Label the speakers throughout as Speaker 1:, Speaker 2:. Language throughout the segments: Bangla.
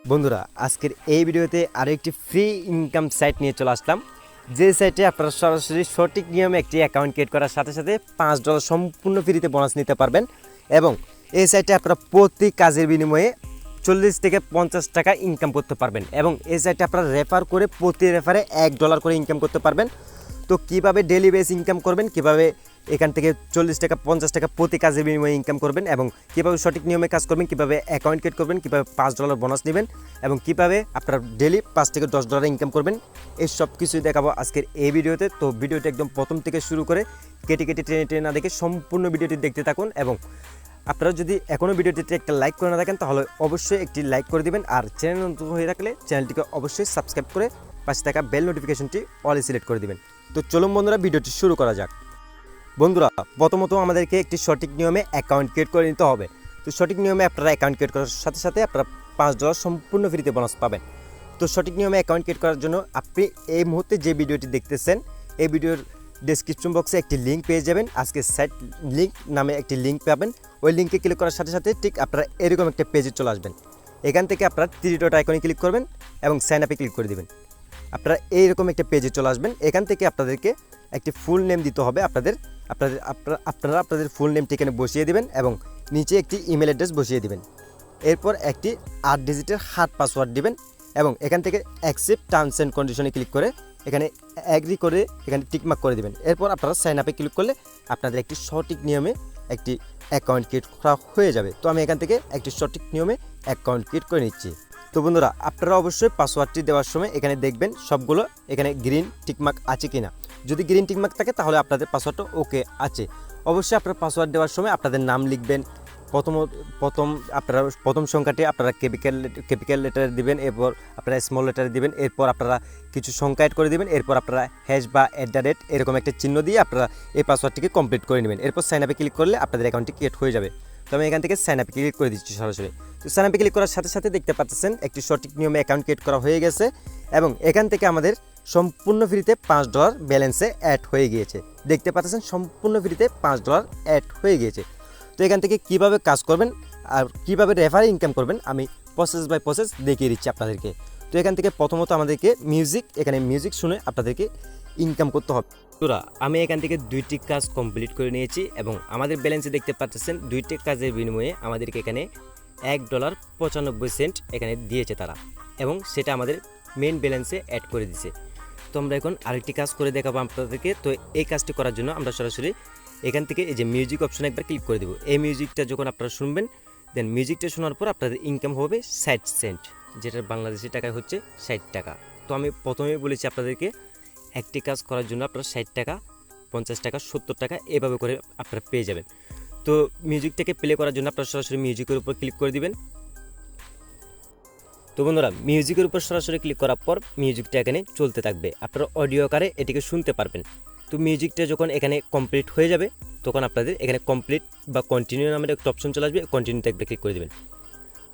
Speaker 1: বন্ধুরা আজকের এই ভিডিওতে আরও একটি ফ্রি ইনকাম সাইট নিয়ে চলে আসলাম, যে সাইটে আপনারা সরাসরি সঠিক নিয়মে একটি অ্যাকাউন্ট ক্রিয়েট করার সাথে সাথে $5 সম্পূর্ণ ফ্রিতে বোনাস নিতে পারবেন। এবং এই সাইটে আপনারা প্রতি কাজের বিনিময়ে 40 থেকে 50 টাকা ইনকাম করতে পারবেন এবং এই সাইটে আপনারা রেফার করে প্রতি রেফারে $1 করে ইনকাম করতে পারবেন। তো কীভাবে ডেলি বেস ইনকাম করবেন, কীভাবে এখান থেকে 40 টাকা 50 টাকা প্রতি কাজের বিনিময়ে ইনকাম করবেন এবং কীভাবে সঠিক নিয়মে কাজ করবেন, কীভাবে অ্যাকাউন্ট ক্রিয়েট করবেন, কীভাবে $5 বোনাস নেবেন এবং কীভাবে আপনারা ডেলি $5 থেকে $10 ইনকাম করবেন, এই সব কিছুই দেখাবো আজকের এই ভিডিওতে। তো ভিডিওটি একদম প্রথম থেকে শুরু করে কেটে কেটে টেনে না দেখে সম্পূর্ণ ভিডিওটি দেখতে থাকুন। এবং আপনারা যদি এখনও ভিডিওটিতে একটা লাইক করে না থাকেন তাহলে অবশ্যই একটি লাইক করে দিবেন, আর চ্যানেল নতুন হয়ে থাকলে চ্যানেলটিকে অবশ্যই সাবস্ক্রাইব করে পাশে থাকা বেল নোটিফিকেশনটি অলে সিলেক্ট করে দিবেন। তো চলুন বন্ধুরা ভিডিওটি শুরু করা যাক। বন্ধুরা প্রথমত আমাদেরকে একটি সঠিক নিয়মে অ্যাকাউন্ট ক্রিয়েট করে নিতে হবে। তো সঠিক নিয়মে আপনারা অ্যাকাউন্ট ক্রিয়েট করার সাথে সাথে আপনারা $5 সম্পূর্ণ ফ্রিতে বোনাস পাবেন। তো সঠিক নিয়মে অ্যাকাউন্ট ক্রিয়েট করার জন্য আপনি এই মুহূর্তে যে ভিডিওটি দেখতেছেন এই ভিডিওর ডেসক্রিপশন বক্সে একটি লিঙ্ক পেয়ে যাবেন, আজকে সাইট লিঙ্ক নামে একটি লিঙ্ক পাবেন। ওই লিঙ্কে ক্লিক করার সাথে সাথে ঠিক আপনারা এরকম একটা পেজে চলে আসবেন। এখান থেকে আপনারা 3 ডট আইকনে ক্লিক করবেন এবং সাইন আপে ক্লিক করে দেবেন। আপনারা এইরকম একটা পেজে চলে আসবেন। এখান থেকে আপনাদেরকে একটি ফুল নেম দিতে হবে। আপনারা আপনাদের ফুল নেমটি এখানে বসিয়ে দেবেন এবং নিচে একটি ইমেল অ্যাড্রেস বসিয়ে দেবেন। এরপর একটি 8 ডিজিটের হার্ড পাসওয়ার্ড দিবেন এবং এখান থেকে অ্যাকসেপ্ট টার্মস অ্যান্ড কন্ডিশনে ক্লিক করে এখানে অ্যাগ্রি করে এখানে টিকমার্ক করে দেবেন। এরপর আপনারা সাইন আপে ক্লিক করলে আপনাদের একটি সঠিক নিয়মে একটি অ্যাকাউন্ট ক্রিয়েট করা হয়ে যাবে। তো আমি এখান থেকে একটি সঠিক নিয়মে অ্যাকাউন্ট ক্রিয়েট করে নিচ্ছি। তো বন্ধুরা আপনারা অবশ্যই পাসওয়ার্ডটি দেওয়ার সময় এখানে দেখবেন সবগুলো এখানে গ্রিন টিকমার্ক আছে কিনা। যদি গ্রিন টিকমার্ক থাকে তাহলে আপনাদের পাসওয়ার্ডটা ওকে আছে। অবশ্যই আপনারা পাসওয়ার্ড দেওয়ার সময় আপনাদের নাম লিখবেন। আপনারা প্রথম সংখ্যাটি আপনারা ক্যাপিটাল লেটার দিবেন, এরপর আপনারা স্মল লেটার দিবেন, এরপর আপনারা কিছু সংখ্যা অ্যাড করে দিবেন, এরপর আপনারা হ্যাশ বা @ এরকম একটা চিহ্ন দিয়ে আপনারা এই পাসওয়ার্ডটিকে কমপ্লিট করে নেবেন। এরপর সাইন আপে ক্লিক করলে আপনাদের অ্যাকাউন্টটি ক্রিয়েট হয়ে যাবে। তো আমি এখান থেকে সাইন আপে ক্লিক করে দিচ্ছি সরাসরি। তো সাইন আপে ক্লিক করার সাথে সাথে দেখতে পাচ্ছেন একটি সঠিক নিয়মে অ্যাকাউন্ট ক্রিয়েট করা হয়ে গেছে এবং এখান থেকে আমাদের সম্পূর্ণ ফ্রিতে $5 ব্যালেন্সে অ্যাড হয়ে গিয়েছে। দেখতে পাচ্ছেন সম্পূর্ণ ফ্রিতে $5 অ্যাড হয়ে গিয়েছে। তো এখান থেকে কিভাবে কাজ করবেন আর কিভাবে রেফারে ইনকাম করবেন আমি প্রসেস বাই প্রসেস দেখিয়ে দিচ্ছি আপনাদেরকে। তো এখান থেকে প্রথমত আমাদেরকে এখানে মিউজিক শুনে আপনাদেরকে ইনকাম করতে হবে। তোরা আমি এখান থেকে 2টি কাজ কমপ্লিট করে নিয়েছি এবং আমাদের ব্যালেন্সে দেখতে পাচ্ছেন 2টি কাজের বিনিময়ে আমাদেরকে এখানে $1.95 এখানে দিয়েছে তারা এবং সেটা আমাদের মেন ব্যালেন্সে অ্যাড করে দিয়েছে। তো আমরা এখন আরেকটি কাজ করে দেখাবো আপনাদেরকে। তো এই কাজটি করার জন্য আমরা সরাসরি এখান থেকে এই যে মিউজিক অপশনে একবার ক্লিক করে দেবো। এই মিউজিকটা যখন আপনারা শুনবেন দেন মিউজিকটা শোনার পর আপনাদের ইনকাম হবে 60 সেন্ট, যেটার বাংলাদেশি টাকায় হচ্ছে 60 টাকা। তো আমি প্রথমেই বলেছি আপনাদেরকে একটি কাজ করার জন্য আপনারা 60 টাকা 50 টাকা 70 টাকা এভাবে করে আপনারা পেয়ে যাবেন। তো মিউজিকটাকে প্লে করার জন্য আপনারা সরাসরি মিউজিকের উপর ক্লিক করে দিবেন। তো বন্ধুরা মিউজিকের উপর সরাসরি ক্লিক করার পর মিউজিকটা এখানে চলতে থাকবে, আপনারা অডিও আকারে এটিকে শুনতে পারবেন। তো মিউজিকটা যখন এখানে কমপ্লিট হয়ে যাবে তখন আপনাদের এখানে কমপ্লিট বা কন্টিনিউ নামের একটা অপশন চলে আসবে, কন্টিনিউতে একবার ক্লিক করে দেবেন।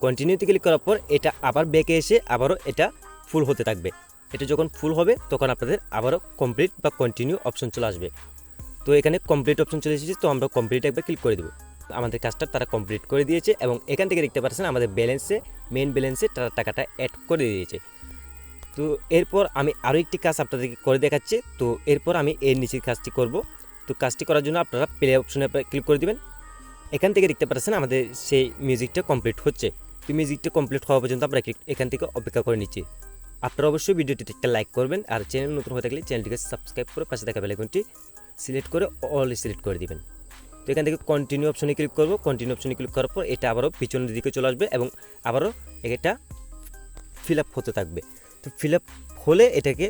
Speaker 1: কন্টিনিউতে ক্লিক করার পর এটা আবার ব্যাকে এসে আবারও এটা ফুল হতে থাকবে। এটা যখন ফুল হবে তখন আপনাদের আবারও কমপ্লিট বা কন্টিনিউ অপশন চলে আসবে। তো এখানে কমপ্লিট অপশন চলে এসেছে, তো আমরা কমপ্লিট একবার ক্লিক করে দেবো। আমাদের কাজটা তারা কমপ্লিট করে দিয়েছে এবং এখান থেকে দেখতে পাচ্ছেন আমাদের মেন ব্যালেন্সে তারা টাকাটা অ্যাড করে দিয়েছে। তো এরপর আমি আরও একটি কাজ আপনাদেরকে করে দেখাচ্ছি। তো এরপর আমি এর নিচের কাজটি করব। তো কাজটি করার জন্য আপনারা প্লে অপশনে ক্লিক করে দেবেন। এখান থেকে দেখতে পাচ্ছেন আমাদের সেই মিউজিকটা কমপ্লিট হচ্ছে। তো মিউজিকটা কমপ্লিট হওয়া পর্যন্ত আমরা এখান থেকে অপেক্ষা করে নিচ্ছি। আপনারা অবশ্যই ভিডিওটিতে একটা লাইক করবেন আর চ্যানেল নতুন হয়ে থাকলে চ্যানেলটিকে সাবস্ক্রাইব করে পাশে থাকা বেল আইকনটি সিলেক্ট করে অল সিলেক্ট করে দিবেন। তো এখান থেকে কন্টিনিউ অপশনে ক্লিক করব। কন্টিনিউ অপশনে ক্লিক করার পর এটা আবারও পিছনের দিকে চলে আসবে এবং আবারও এটা ফিল আপ হতে থাকবে। তো ফিল আপ হলে এটাকে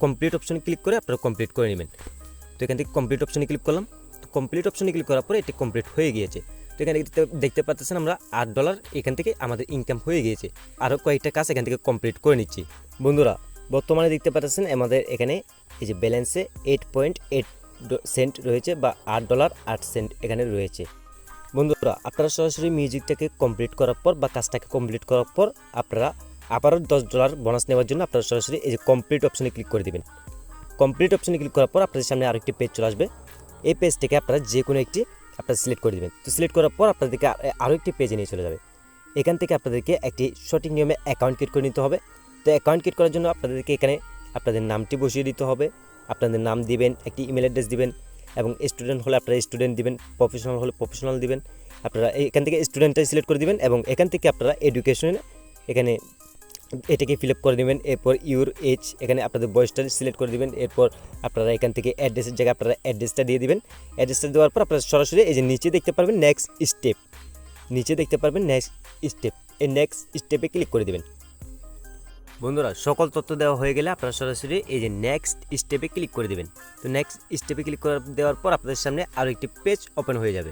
Speaker 1: কমপ্লিট অপশনে ক্লিক করে আপনারা কমপ্লিট করে নেবেন। তো এখান থেকে কমপ্লিট অপশনে ক্লিক করলাম। তো কমপ্লিট অপশনে ক্লিক করার পরে এটি কমপ্লিট হয়ে গিয়েছে। তো এখানে দেখতে পাচ্ছেন আমরা $8 এখান থেকে আমাদের ইনকাম হয়ে গিয়েছে। আরও কয়েকটা কাজ এখান থেকে কমপ্লিট করে নিচ্ছি। বন্ধুরা বর্তমানে দেখতে পাচ্ছেন আমাদের এখানে এই যে ব্যালেন্সে 8.8 সেন্ট রয়েছে বা $8.08 এখানে রয়েছে। বন্ধুরা আপনারা সরাসরি মিউজিকটাকে কমপ্লিট করার পর বা কাজটাকে কমপ্লিট করার পর আপনারা আবারও $10 বোনাস নেওয়ার জন্য আপনারা সরাসরি এই যে কমপ্লিট অপশনে ক্লিক করে দেবেন। কমপ্লিট অপশনে ক্লিক করার পর আপনাদের সামনে আরেকটি পেজ চলে আসবে। এই পেজ থেকে আপনারা যে কোনো একটি আপনারা সিলেক্ট করে দেবেন। তো সিলেক্ট করার পর আপনাদেরকে আরও একটি পেজে নিয়ে চলে যাবে। এখান থেকে আপনাদেরকে একটি সঠিক নিয়মে অ্যাকাউন্ট ক্রিয়েট করে নিতে হবে। তো অ্যাকাউন্ট ক্রিয়েট করার জন্য আপনাদেরকে এখানে আপনাদের নামটি বসিয়ে দিতে হবে। আপনাদের নাম দিবেন, একটি ইমেল অ্যাড্রেস দিবেন এবং স্টুডেন্ট হলে আপনারা স্টুডেন্ট দিবেন, প্রফেশনাল হলে প্রফেশনাল দিবেন। আপনারা এখান থেকে স্টুডেন্টটাই সিলেক্ট করে দিবেন এবং এখান থেকে আপনারা এডুকেশনে এখানে এটাকে ফিল আপ করে দেবেন। এরপর ইউর এজ এখানে আপনাদের বয়সটা সিলেক্ট করে দেবেন। এরপর আপনারা এখান থেকে অ্যাড্রেসের জায়গায় আপনারা অ্যাড্রেসটা দিয়ে দিবেন। অ্যাড্রেসটা দেওয়ার পর আপনারা সরাসরি এই যে নিচে দেখতে পারবেন নেক্সট স্টেপ, নিচে দেখতে পারবেন নেক্সট স্টেপ, এই নেক্সট স্টেপে ক্লিক করে দেবেন। বন্ধুরা সকল তথ্য দেওয়া হয়ে গেলে আপনারা সরাসরি এই যে নেক্সট স্টেপে ক্লিক করে দেবেন। তো নেক্সট স্টেপে ক্লিক করে দেওয়ার পর আপনাদের সামনে আরও একটি পেজ ওপেন হয়ে যাবে।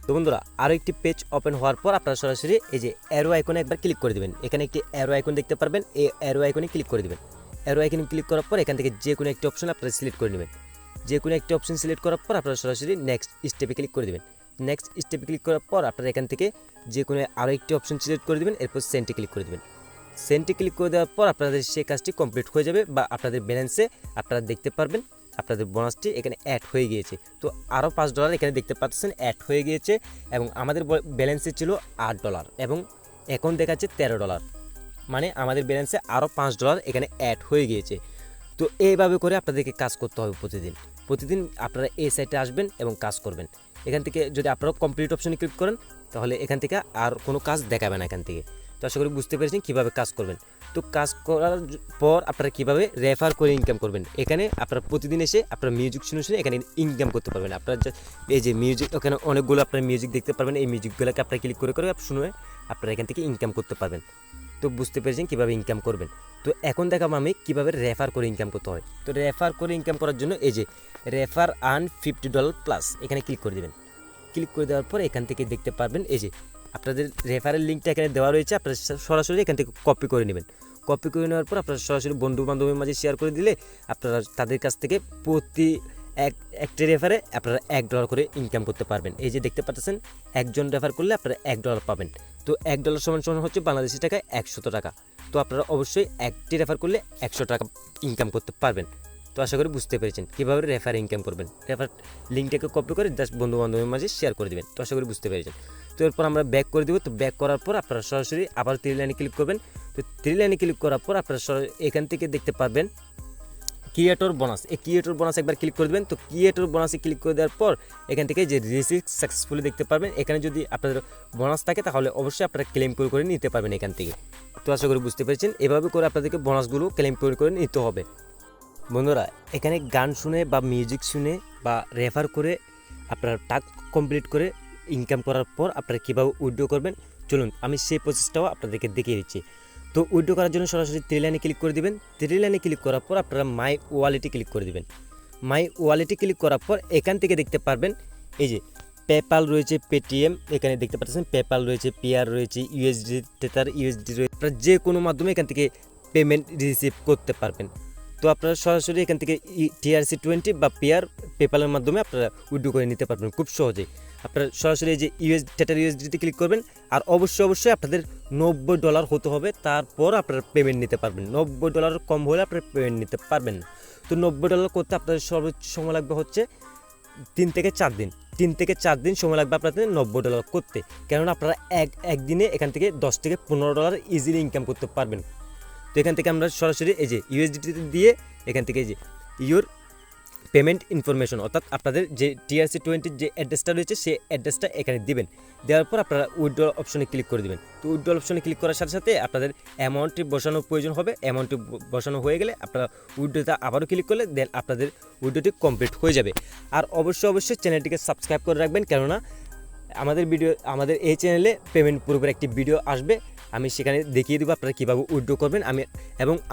Speaker 1: তো বন্ধুরা আরও একটি পেজ ওপেন হওয়ার পর আপনারা সরাসরি এই যে অ্যারো আইকনে একবার ক্লিক করে দেবেন। এখানে একটি অ্যারো আইকন দেখতে পারবেন, এই অ্যারো আইকনে ক্লিক করে দেবেন। অ্যারো আইকনে ক্লিক করার পর এখান থেকে যে কোনো একটি অপশন আপনারা সিলেক্ট করে নেবেন। যে কোনো একটি অপশন সিলেক্ট করার পর আপনারা সরাসরি নেক্সট স্টেপে ক্লিক করে দেবেন। নেক্সট স্টেপে ক্লিক করার পর আপনারা এখান থেকে যে কোনো আরও একটি অপশন সিলেক্ট করে দেবেন। এরপর সেন্টে ক্লিক করে দেবেন। সেন্টে ক্লিক করে দেওয়ার পর আপনাদের সেই কাজটি কমপ্লিট হয়ে যাবে বা আপনাদের ব্যালেন্সে আপনারা দেখতে পারবেন আপনাদের বোনাসটি এখানে অ্যাড হয়ে গিয়েছে। তো আরও $5 এখানে দেখতে পাচ্ছেন অ্যাড হয়ে গিয়েছে এবং আমাদের ব্যালেন্সে ছিল $8 এবং এখন দেখাচ্ছে $13, মানে আমাদের ব্যালেন্সে আরও $5 এখানে অ্যাড হয়ে গিয়েছে। তো এইভাবে করে আপনাদেরকে কাজ করতে হবে প্রতিদিন আপনারা এই সাইটে আসবেন এবং কাজ করবেন। এখান থেকে যদি আপনারা কমপ্লিট অপশনে ক্লিক করেন তাহলে এখান থেকে আর কোনো কাজ দেখাবে না এখান থেকে। তো আশা করি বুঝতে পেরেছেন কীভাবে কাজ করবেন। তো কাজ করার পর আপনারা কীভাবে রেফার করে ইনকাম করবেন, এখানে আপনারা প্রতিদিন এসে আপনারা মিউজিক শুনে এখানে ইনকাম করতে পারবেন। আপনারা এই যে মিউজিক ওখানে অনেকগুলো আপনারা মিউজিক দেখতে পারবেন, এই মিউজিকগুলোকে আপনারা ক্লিক করে শুনে আপনারা এখান থেকে ইনকাম করতে পারবেন। তো বুঝতে পেরেছেন কীভাবে ইনকাম করবেন। তো এখন দেখাবো আমি কীভাবে রেফার করে ইনকাম করতে হয়। তো রেফার করে ইনকাম করার জন্য এই যে রেফার আর্ন $50+ এখানে ক্লিক করে দেবেন। ক্লিক করে দেওয়ার পর এখান থেকে দেখতে পারবেন এই যে আপনাদের রেফারেল লিঙ্কটা এখানে দেওয়া রয়েছে, আপনারা সরাসরি এখান থেকে কপি করে নেবেন। কপি করে নেওয়ার পর আপনারা সরাসরি বন্ধু বান্ধবের মাঝে শেয়ার করে দিলে আপনারা তাদের কাছ থেকে প্রতি একটি রেফারে আপনারা $1 করে ইনকাম করতে পারবেন। এই যে দেখতে পাচ্ছেন একজন রেফার করলে আপনারা $1 পাবেন। তো $1 সমান হচ্ছে বাংলাদেশি টাকায় 100 টাকা। তো আপনারা অবশ্যই একটি রেফার করলে 100 টাকা ইনকাম করতে পারবেন। তো আশা করি বুঝতে পেরেছেন কীভাবে রেফার ইনকাম করবেন। রেফার লিঙ্কটাকে কপি করে জাস্ট বন্ধু বান্ধবের মাঝে শেয়ার করে দেবেন। তো আশা করি বুঝতে পেরেছেন। তো এরপর আমরা ব্যাক করে দেবো। তো ব্যাক করার পর আপনারা সরাসরি আবার 3 লাইনে ক্লিক করবেন। তো 3 লাইনে ক্লিক করার পর আপনারা এখান থেকে দেখতে পারবেন ক্রিয়েটর বোনাস। এই ক্রিয়েটর বোনাস একবার ক্লিক করে দেবেন। তো ক্রিয়েটর বোনাসে ক্লিক করে দেওয়ার পর এখান থেকে যে রিসিভ সাকসেসফুলি দেখতে পারবেন। এখানে যদি আপনাদের বোনাস থাকে তাহলে অবশ্যই আপনারা ক্লেম করে নিতে পারবেন এখান থেকে। তো আশা করি বুঝতে পেরেছেন এভাবে করে আপনাদেরকে বোনাসগুলো ক্লেম করে নিতে হবে। বন্ধুরা এখানে গান শুনে বা মিউজিক শুনে বা রেফার করে আপনারা টাস্ক কমপ্লিট করে ইনকাম করার পর আপনারা কীভাবে উইথড্র করবেন চলুন আমি সেই প্রসেসটাও আপনাদেরকে দেখিয়ে দিচ্ছি। তো উইথড্র করার জন্য সরাসরি 3 লাইনে ক্লিক করে দেবেন। 3 লাইনে ক্লিক করার পর আপনারা মাই ওয়ালেটে ক্লিক করে দেবেন। মাই ওয়ালেটে ক্লিক করার পর এখান থেকে দেখতে পারবেন এই যে পেপ্যাল রয়েছে, পেটিএম এখানে দেখতে পাচ্ছেন, পেপ্যাল রয়েছে, পিআর রয়েছে, ইউএসডি টেথার ইউএসডি রয়েছে। আপনারা যে কোনো মাধ্যমে এখান থেকে পেমেন্ট রিসিভ করতে পারবেন। তো আপনারা সরাসরি এখান থেকে TRC20 বা পিআর পেপ্যালের মাধ্যমে আপনারা উইথড্র করে নিতে পারবেন খুব সহজেই। আপনারা সরাসরি এই যে টেথার ইউএসডিতে ক্লিক করবেন আর অবশ্যই আপনাদের $90 হতে হবে, তারপর আপনারা পেমেন্ট নিতে পারবেন। $90 কম হলে আপনারা পেমেন্ট নিতে পারবেন না। তো $90 করতে আপনাদের সর্বোচ্চ সময় লাগবে হচ্ছে 3 থেকে 4 দিন। 3 থেকে 4 দিন সময় লাগবে আপনাদের $90 করতে, কেননা আপনারা একদিনে এখান থেকে $10 থেকে $15 ইজিলি ইনকাম করতে পারবেন। তো এখান থেকে আমরা সরাসরি এই যে ইউএসডিটি দিয়ে এখান থেকে এই যে ইউর পেমেন্ট ইনফরমেশন অর্থাৎ আপনাদের যে TRC20 যে অ্যাড্রেসটা রয়েছে সেই অ্যাড্রেসটা এখানে দিবেন। দেওয়ার পর আপনারা উইথড্র অপশনে ক্লিক করে দেবেন। তো উইথড্র অপশনে ক্লিক করার সাথে সাথে আপনাদের অ্যামাউন্টটি বসানোর প্রয়োজন হবে। অ্যামাউন্টটি বসানো হয়ে গেলে আপনারা উইথড্রটা আবারও ক্লিক করলে দেন আপনাদের উইথড্রটি কমপ্লিট হয়ে যাবে। আর অবশ্যই চ্যানেলটিকে সাবস্ক্রাইব করে রাখবেন, কেননা আমাদের এই চ্যানেলে পেমেন্ট পূর্বের একটি ভিডিও আসবে, আমি সেখানে দেখিয়ে দেবো আপনারা কীভাবে উইথড্র করবেন।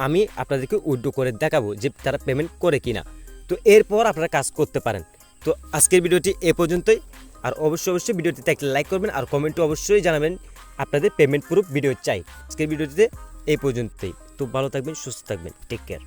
Speaker 1: আমি আপনাদেরকে উইথড্র করে দেখাবো যে তারা পেমেন্ট করে কিনা। তো এরপর আপনারা কাজ করতে পারেন। তো আজকের ভিডিওটি এ পর্যন্তই। আর অবশ্যই ভিডিওটিতে একটা লাইক করবেন আর কমেন্টে অবশ্যই জানাবেন আপনাদের পেমেন্ট প্রুফ ভিডিও চাই। আজকের ভিডিওটিতে এই পর্যন্তই। তো ভালো থাকবেন, সুস্থ থাকবেন, টেক কেয়ার।